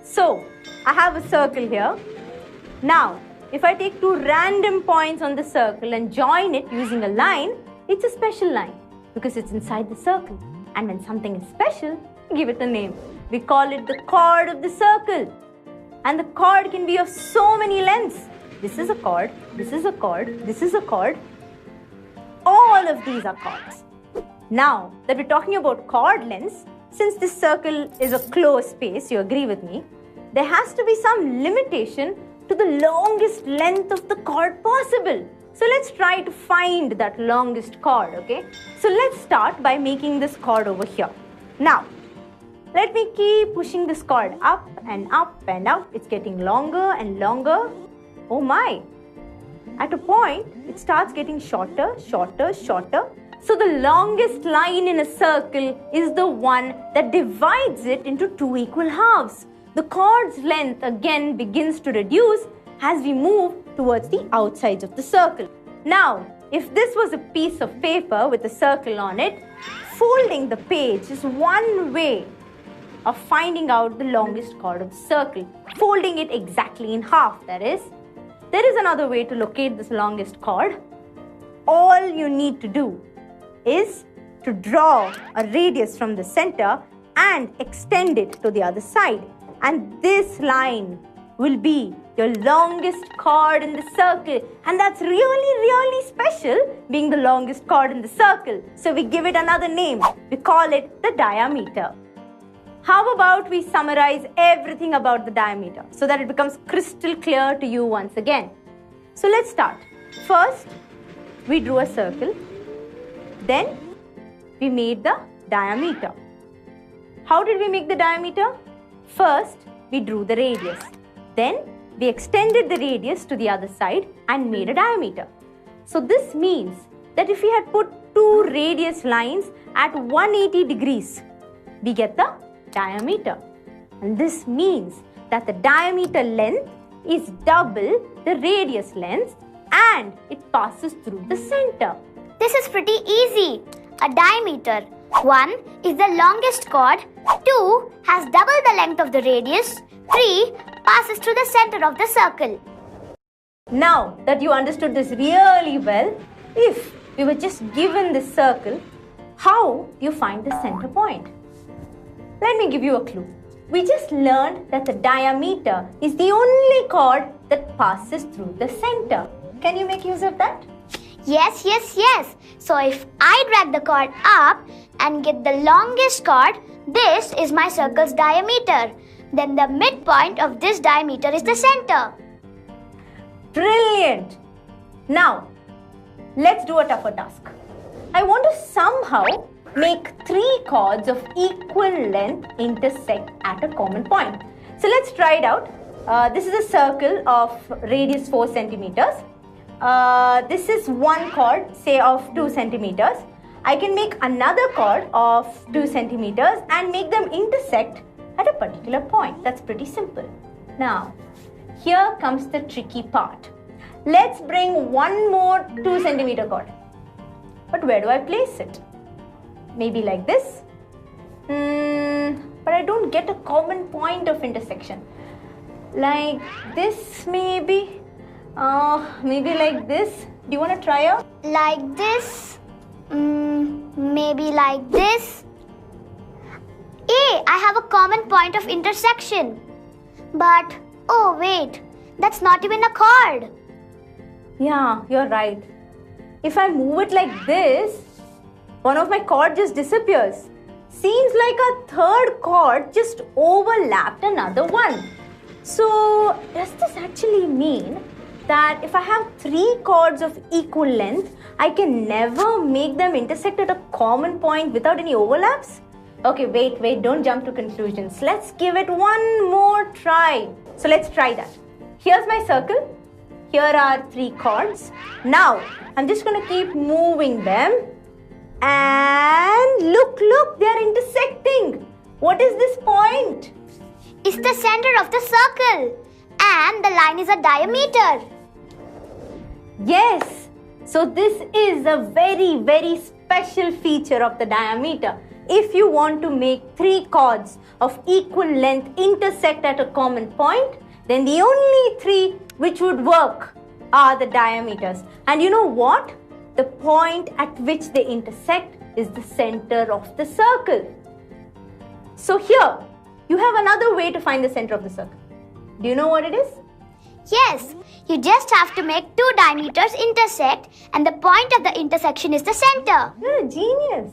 So, I have a circle here. Now, if I take two random points on the circle and join it using a line, it's a special line because it's inside the circle. And when something is special, we give it a name. We call it the chord of the circle. And the chord can be of so many lengths. This is a chord, this is a chord, this is a chord. All of these are chords. Now that we're talking about chord lengths, since this circle is a closed space, you agree with me, there has to be some limitation to the longest length of the chord possible. So let's try to find that longest chord, okay? So let's start by making this chord over here. Now, let me keep pushing this chord up and up and up. It's getting longer and longer. Oh my! At a point, it starts getting shorter, shorter, shorter. So the longest line in a circle is the one that divides it into two equal halves. The chord's length again begins to reduce as we move towards the outsides of the circle. Now, if this was a piece of paper with a circle on it, folding the page is one way of finding out the longest chord of the circle. Folding it exactly in half, that is. There is another way to locate this longest chord. All you need to do is to draw a radius from the center and extend it to the other side. And this line will be your longest chord in the circle. And that's really, really special, being the longest chord in the circle. So we give it another name. We call it the diameter. How about we summarize everything about the diameter so that it becomes crystal clear to you once again. So let's start. First, we drew a circle. Then, we made the diameter. How did we make the diameter? First, we drew the radius. Then, we extended the radius to the other side and made a diameter. So this means that if we had put two radius lines at 180 degrees, we get the diameter. And this means that the diameter length is double the radius length and it passes through the center. This is pretty easy. A diameter. 1 is the longest chord, 2 has double the length of the radius, 3 passes through the center of the circle. Now that you understood this really well, if we were just given this circle, how do you find the center point? Let me give you a clue. We just learned that the diameter is the only chord that passes through the center. Can you make use of that? Yes. So if I drag the chord up and get the longest chord, this is my circle's diameter. Then the midpoint of this diameter is the center. Brilliant! Now, let's do a tougher task. I want to somehow make three chords of equal length intersect at a common point. So let's try it out. This is a circle of radius 4 centimeters. This is one chord, say of 2 centimeters. I can make another chord of 2 centimeters and make them intersect at a particular point. That's pretty simple. Now, here comes the tricky part. Let's bring one more 2 centimeter chord. But where do I place it? Maybe like this? But I don't get a common point of intersection. Like this maybe? Maybe like this? Do you want to try out? Like this? Maybe like this? I have a common point of intersection. But, oh wait, that's not even a chord. Yeah, you're right. If I move it like this, one of my chords just disappears. Seems like a third chord just overlapped another one. So, does this actually mean that if I have three chords of equal length, I can never make them intersect at a common point without any overlaps? Okay, wait, don't jump to conclusions. Let's give it one more try. So let's try that. Here's my circle. Here are three chords. Now, I'm just going to keep moving them. And look, they are intersecting. What is this point? It's the center of the circle. And the line is a diameter. Yes. So this is a very, very special feature of the diameter. if you want to make 3 chords of equal length intersect at a common point, then the only 3 which would work are the diameters. And you know what? The point at which they intersect is the center of the circle. So here, you have another way to find the center of the circle. Do you know what it is? Yes, you just have to make 2 diameters intersect and the point of the intersection is the center. You're a genius.